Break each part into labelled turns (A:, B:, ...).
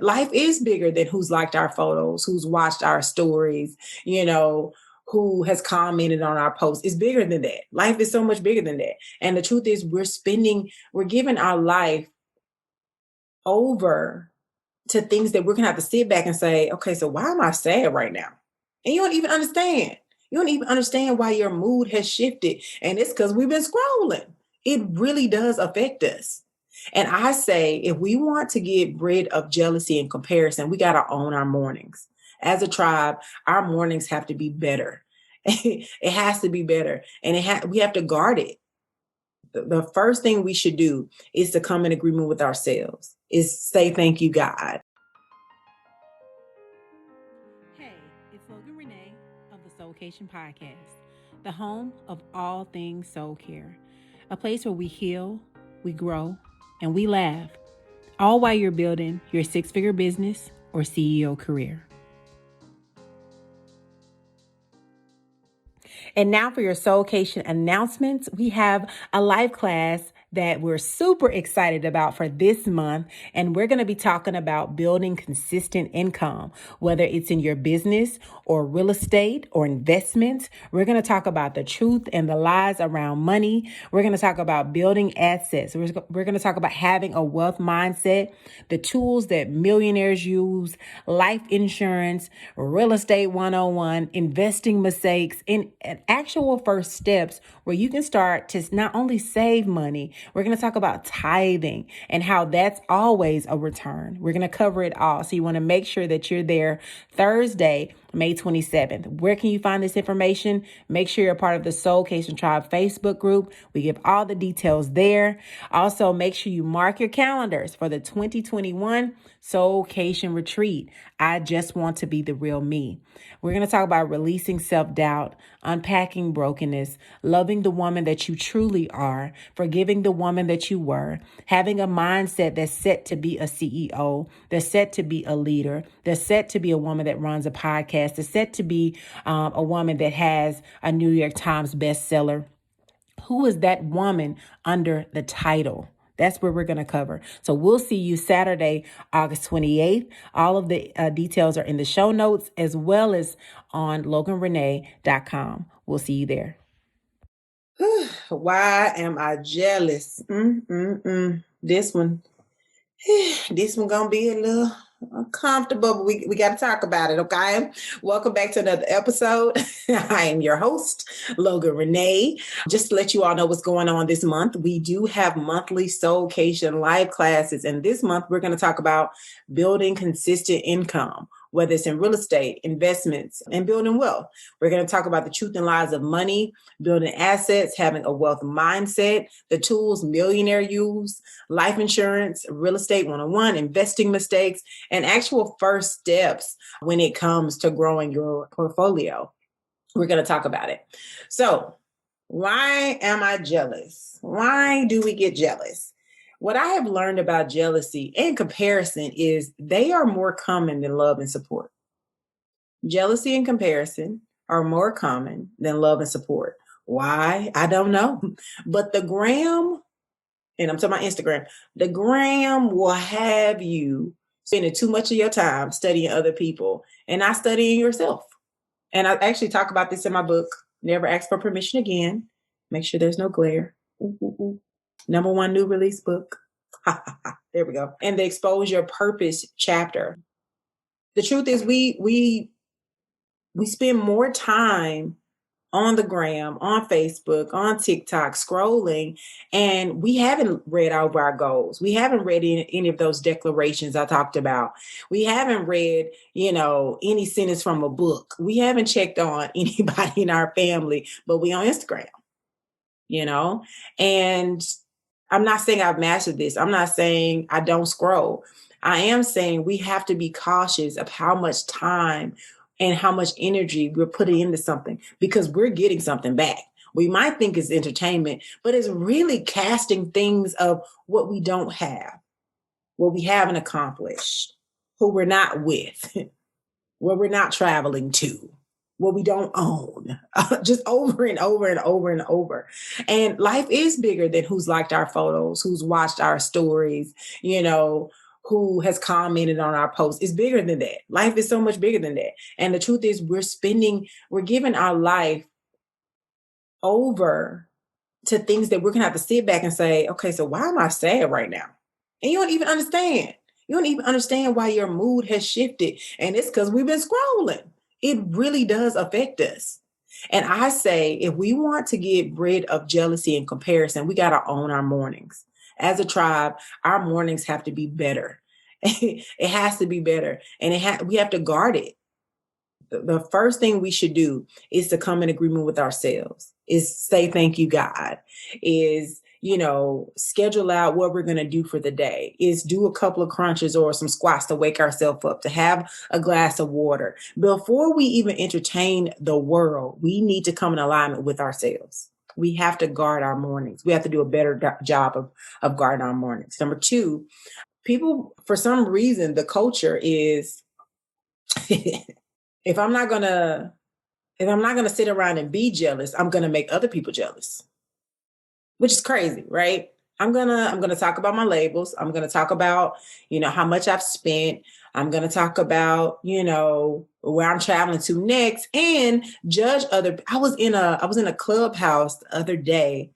A: Life is bigger than who's liked our photos, who's watched our stories, who has commented on our posts. It's bigger than that. Life is so much bigger than that. And the truth is, we're giving our life over to things that we're going to have to sit back and say, okay, so why am I sad right now? And you don't even understand. You don't even understand why your mood has shifted. And it's because we've been scrolling. It really does affect us. And I say, if we want to get rid of jealousy and comparison, we got to own our mornings. As a tribe, our mornings have to be better. It has to be better. And we have to guard it. The first thing we should do is to come in agreement with ourselves, is say, thank you, God.
B: Hey, it's Logan Renee of the SOULKATION podcast, the home of all things soul care, a place where we heal, we grow, and we laugh, all while you're building your six-figure business or CEO career. And now for your SOULKATION announcements, we have a live class that we're super excited about for this month. And we're going to be talking about building consistent income, whether it's in your business or real estate or investments. We're going to talk about the truth and the lies around money. We're going to talk about building assets. We're going to talk about having a wealth mindset, the tools that millionaires use, life insurance, real estate 101, investing mistakes, and actual first steps where you can start to not only save money. We're going to talk about tithing and how that's always a return. We're going to cover it all. So you want to make sure that you're there Thursday, May 27th. Where can you find this information? Make sure you're a part of the SOULKATION Tribe Facebook group. We give all the details there. Also, make sure you mark your calendars for the 2021 SOULKATION Retreat. I just want to be the real me. We're going to talk about releasing self-doubt, unpacking brokenness, loving the woman that you truly are, forgiving the woman that you were, having a mindset that's set to be a CEO, that's set to be a leader, that's set to be a woman that runs a podcast, that's set to be a woman that has a New York Times bestseller. Who is that woman under the title? That's where we're going to cover. So we'll see you Saturday, August 28th. All of the details are in the show notes as well as on loganrenee.com. We'll see you there.
A: Why am I jealous? This one gonna be a little uncomfortable, but we got to talk about it, okay? Welcome back to another episode. I am your host, Logan Renee. Just to let you all know what's going on this month, we do have monthly SOULKATION live classes, and this month we're going to talk about building consistent income, whether it's in real estate, investments, and building wealth. We're going to talk about the truth and lies of money, building assets, having a wealth mindset, the tools millionaire use, life insurance, real estate 101, investing mistakes, and actual first steps when it comes to growing your portfolio. We're going to talk about it. So, why am I jealous? Why do we get jealous? What I have learned about jealousy and comparison is they are more common than love and support. Jealousy and comparison are more common than love and support. Why? I don't know. But the gram, and I'm talking about Instagram, the gram will have you spending too much of your time studying other people and not studying yourself. And I actually talk about this in my book, Never Ask for Permission Again. Make sure there's no glare. Number 1 new release book. There we go. And the Expose Your Purpose chapter. The truth is we spend more time on the gram, on Facebook, on TikTok, scrolling, and we haven't read over our goals. We haven't read any of those declarations I talked about. We haven't read, any sentence from a book. We haven't checked on anybody in our family, but we on Instagram, and I'm not saying I've mastered this. I'm not saying I don't scroll. I am saying we have to be cautious of how much time and how much energy we're putting into something because we're getting something back. We might think it's entertainment, but it's really casting things of what we don't have, what we haven't accomplished, who we're not with, where we're not traveling to, what we don't own, just over and over and over and over. And life is bigger than who's liked our photos, who's watched our stories, who has commented on our posts. It's bigger than that. Life is so much bigger than that. And the truth is we're giving our life over to things that we're going to have to sit back and say, okay, so why am I sad right now? And you don't even understand. You don't even understand why your mood has shifted. And it's because we've been scrolling. It really does affect us. And I say, if we want to get rid of jealousy and comparison, we got to own our mornings. As a tribe, our mornings have to be better. It has to be better. And we have to guard it. The first thing we should do is to come in agreement with ourselves, is say, thank you, God, is, schedule out what we're going to do for the day, is do a couple of crunches or some squats to wake ourselves up, to have a glass of water. Before we even entertain the world, we need to come in alignment with ourselves. We have to guard our mornings. We have to do a better job of guarding our mornings. Number two, people, for some reason, the culture is, if I'm not gonna sit around and be jealous, I'm gonna make other people jealous, which is crazy, right? I'm gonna talk about my labels. I'm gonna talk about, how much I've spent. I'm gonna talk about, where I'm traveling to next, and judge other. I was in a clubhouse the other day,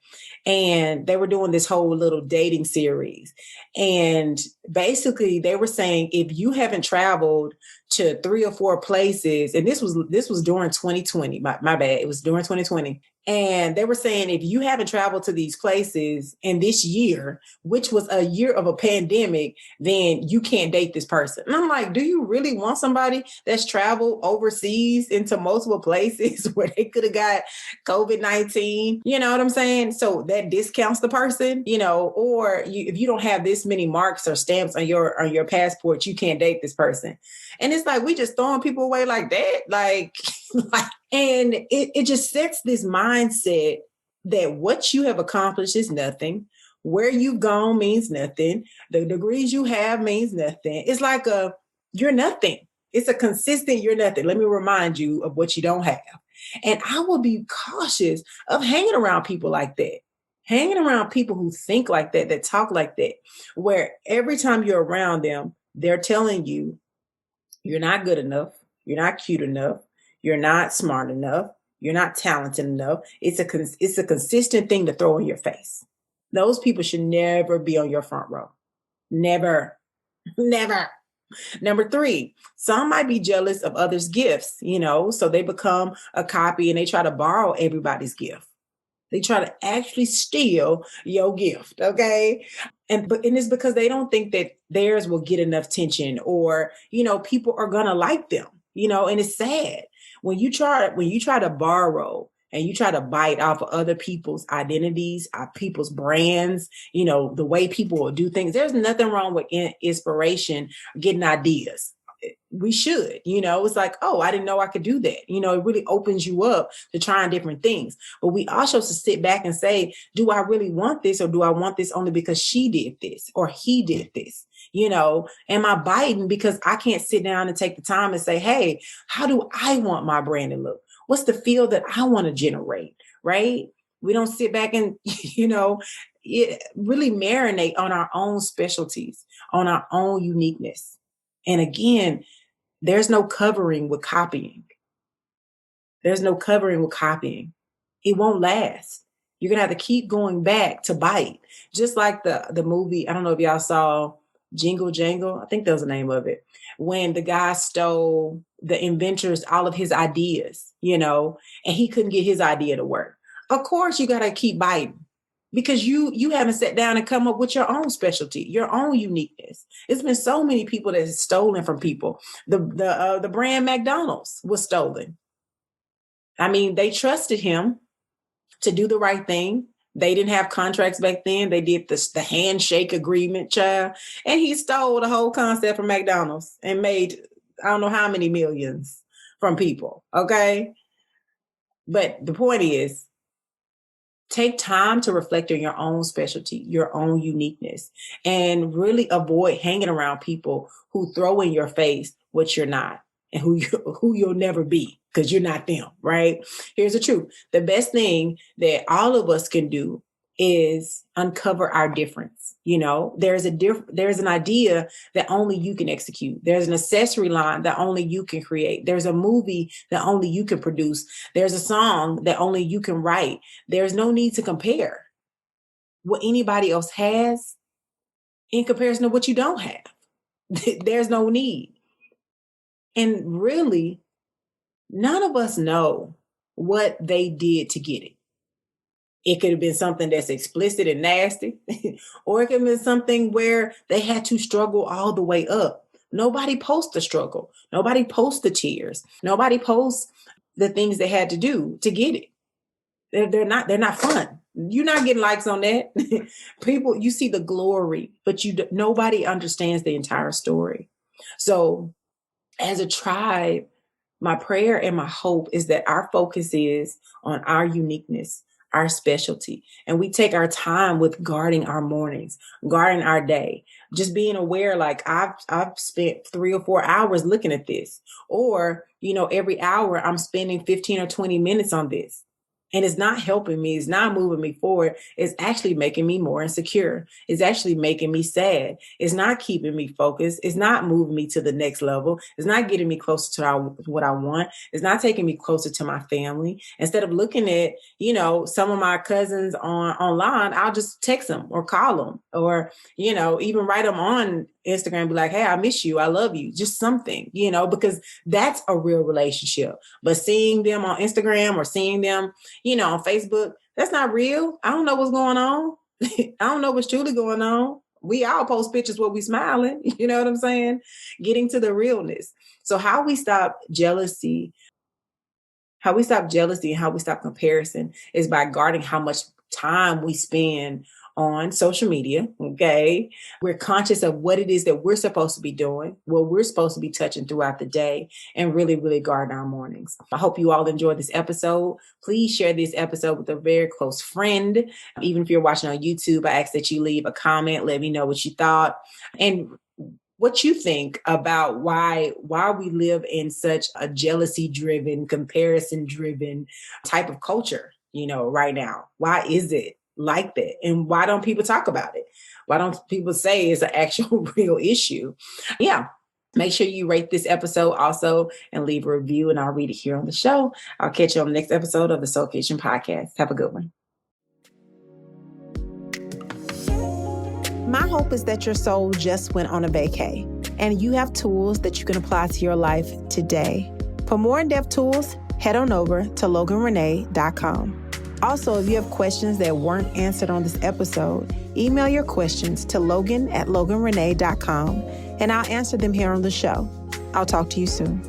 A: and they were doing this whole little dating series. And basically they were saying, if you haven't traveled to 3 or 4 places, and this was during 2020, my bad, it was during 2020. And they were saying, if you haven't traveled to these places in this year, which was a year of a pandemic, then you can't date this person. And I'm like, do you really want somebody that's traveled overseas into multiple places where they could have got COVID-19? You know what I'm saying? So that discounts the person, or if you don't have this many marks or stamps on your passport, you can't date this person. And it's like, we just throwing people away like that. Like and it just sets this mindset that what you have accomplished is nothing. Where you've gone means nothing. The degrees you have means nothing. It's like you're nothing. It's a consistent you're nothing. Let me remind you of what you don't have. And I will be cautious of hanging around people like that. Hanging around people who think like that talk like that, where every time you're around them, they're telling you you're not good enough. You're not cute enough. You're not smart enough. You're not talented enough. It's a consistent thing to throw in your face. Those people should never be on your front row. Never, never. Number 3, some might be jealous of others' gifts, so they become a copy and they try to borrow everybody's gift. They try to actually steal your gift, okay? And it's because they don't think that theirs will get enough attention, or, people are gonna like them, and it's sad. When you try to borrow and you try to bite off of other people's identities, people's brands, the way people will do things, there's nothing wrong with inspiration, getting ideas. We should, it's like, oh, I didn't know I could do that. It really opens you up to trying different things. But we also should sit back and say, do I really want this, or do I want this only because she did this or he did this? Am I biting because I can't sit down and take the time and say, hey, how do I want my brand to look? What's the field that I want to generate, right? We don't sit back and, really marinate on our own specialties, on our own uniqueness. And again, there's no covering with copying. There's no covering with copying. It won't last. You're going to have to keep going back to bite. Just like the movie, I don't know if y'all saw Jingle Jangle. I think that was the name of it. When the guy stole the inventors, all of his ideas, and he couldn't get his idea to work. Of course, you got to keep biting, because you haven't sat down and come up with your own specialty, your own uniqueness. It's been so many people that have stolen from people. The brand McDonald's was stolen. I mean, they trusted him to do the right thing. They didn't have contracts back then. They did the handshake agreement, child. And he stole the whole concept from McDonald's and made, I don't know how many millions from people, okay? But the point is, take time to reflect on your own specialty, your own uniqueness, and really avoid hanging around people who throw in your face what you're not and who you'll never be, because you're not them, right? Here's the truth. The best thing that all of us can do is uncover our difference. There's an idea that only you can execute. There's an accessory line that only you can create. There's a movie that only you can produce. There's a song that only you can write. There's no need to compare what anybody else has in comparison to what you don't have. There's no need. And really, none of us know what they did to get it. It could have been something that's explicit and nasty, or it could have been something where they had to struggle all the way up. Nobody posts the struggle. Nobody posts the tears. Nobody posts the things they had to do to get it. They're not fun. You're not getting likes on that. People, you see the glory, but nobody understands the entire story. So as a tribe, my prayer and my hope is that our focus is on our uniqueness, our specialty, and we take our time with guarding our mornings, guarding our day, just being aware. Like I've spent 3 or 4 hours looking at this, or every hour I'm spending 15 or 20 minutes on this. And it's not helping me. It's not moving me forward. It's actually making me more insecure. It's actually making me sad. It's not keeping me focused. It's not moving me to the next level. It's not getting me closer to what I want. It's not taking me closer to my family. Instead of looking at, some of my cousins online, I'll just text them or call them, or, even write them on Instagram, be like, hey, I miss you. I love you. Just something, because that's a real relationship. But seeing them on Instagram or seeing them, on Facebook, that's not real. I don't know what's going on. I don't know what's truly going on. We all post pictures where we smiling. You know what I'm saying? Getting to the realness. So how we stop jealousy and how we stop comparison is by guarding how much time we spend on social media. Okay. We're conscious of what it is that we're supposed to be doing, what we're supposed to be touching throughout the day, and really, really guard our mornings. I hope you all enjoyed this episode. Please share this episode with a very close friend. Even if you're watching on YouTube, I ask that you leave a comment. Let me know what you thought and what you think about why we live in such a jealousy driven, comparison driven type of culture, right now. Why is it like that? And why don't people talk about it? Why don't people say it's an actual real issue? Yeah. Make sure you rate this episode also and leave a review, and I'll read it here on the show. I'll catch you on the next episode of the SOULKATION podcast. Have a good one. My hope is that your soul just went on a vacay and you have tools that you can apply to your life today. For more in-depth tools, head on over to loganrenee.com. Also, if you have questions that weren't answered on this episode, email your questions to logan@loganrenee.com and I'll answer them here on the show. I'll talk to you soon.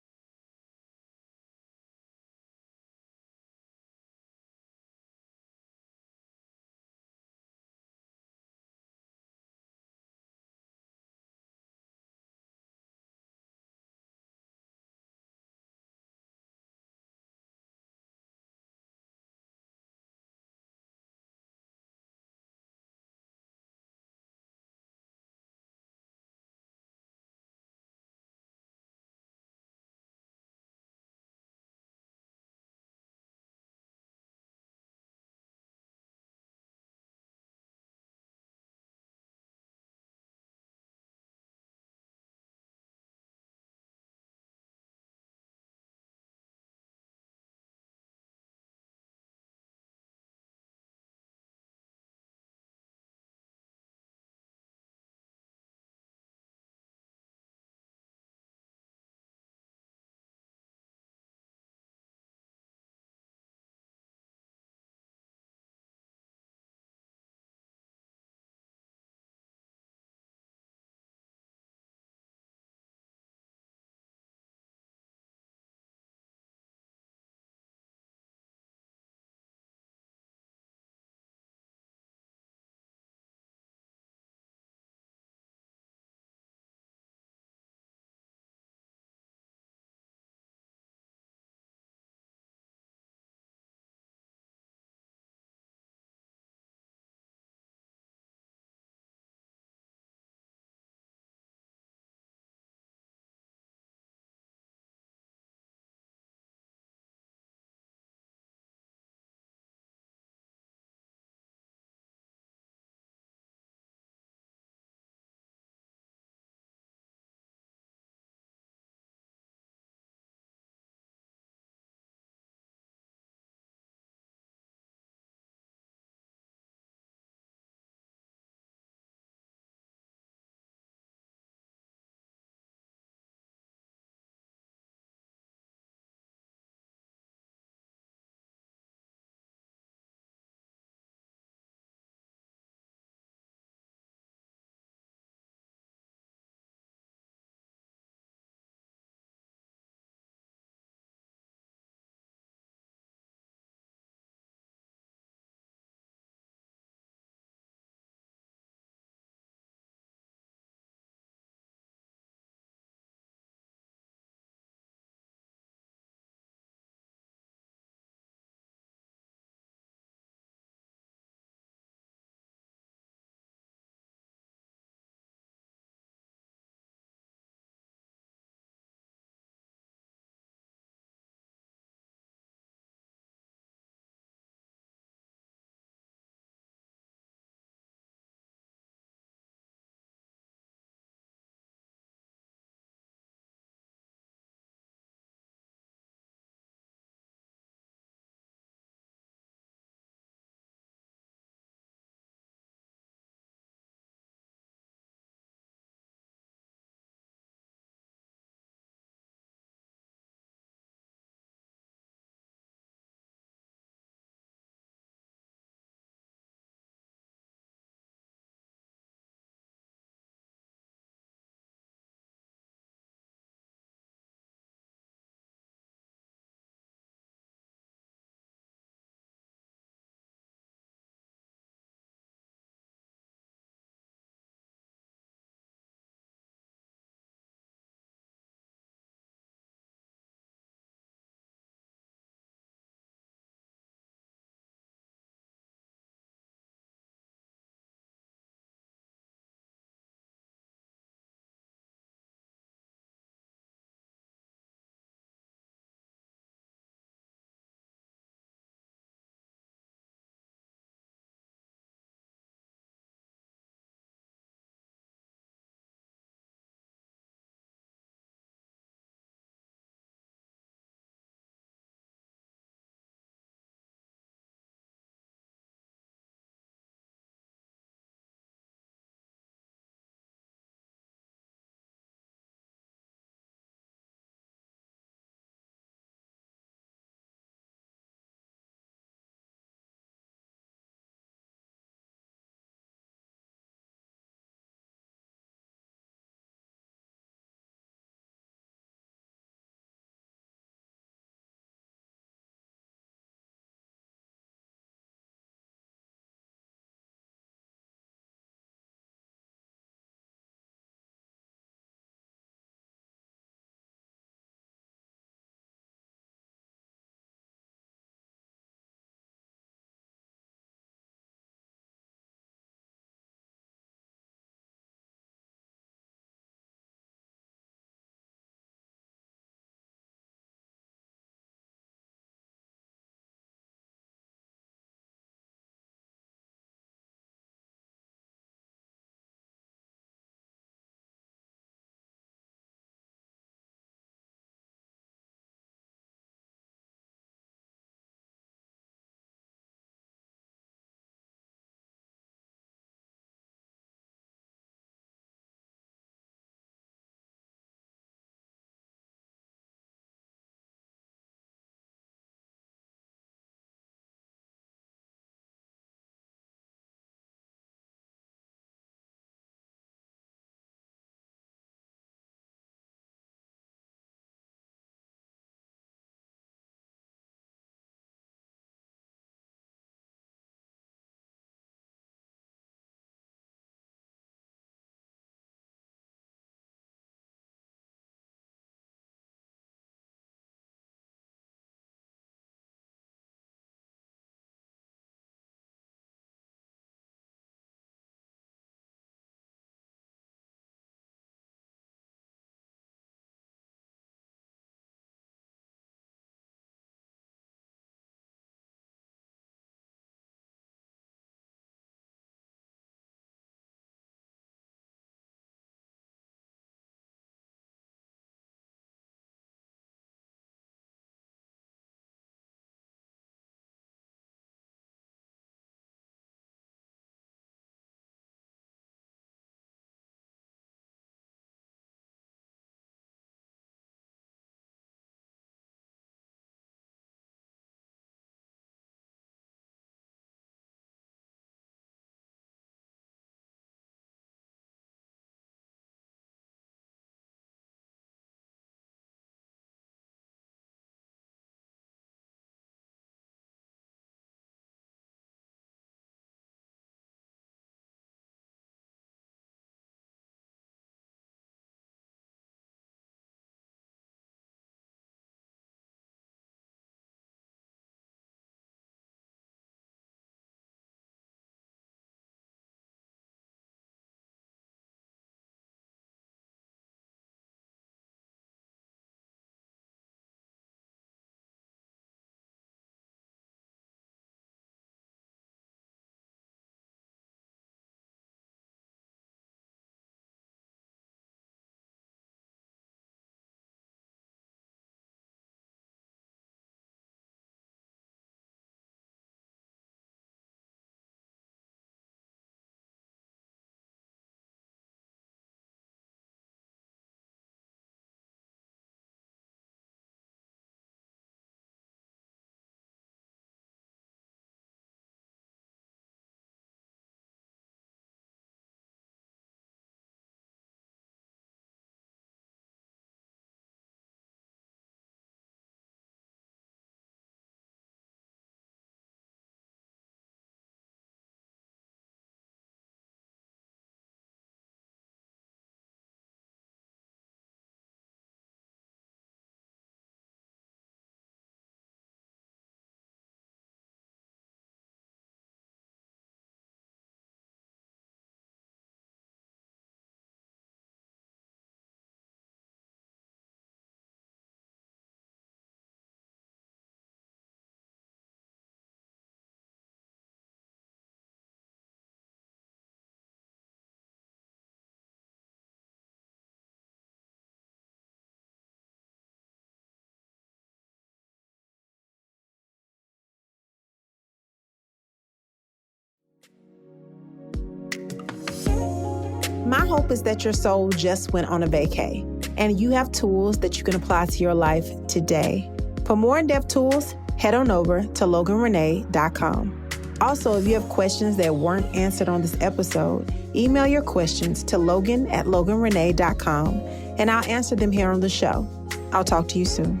B: hope is that your soul just went on a vacay and you have tools that you can apply to your life today. For more in-depth tools, head on over to loganrenee.com. Also, if you have questions that weren't answered on this episode, email your questions to logan@loganrenee.com and I'll answer them here on the show. I'll talk to you soon.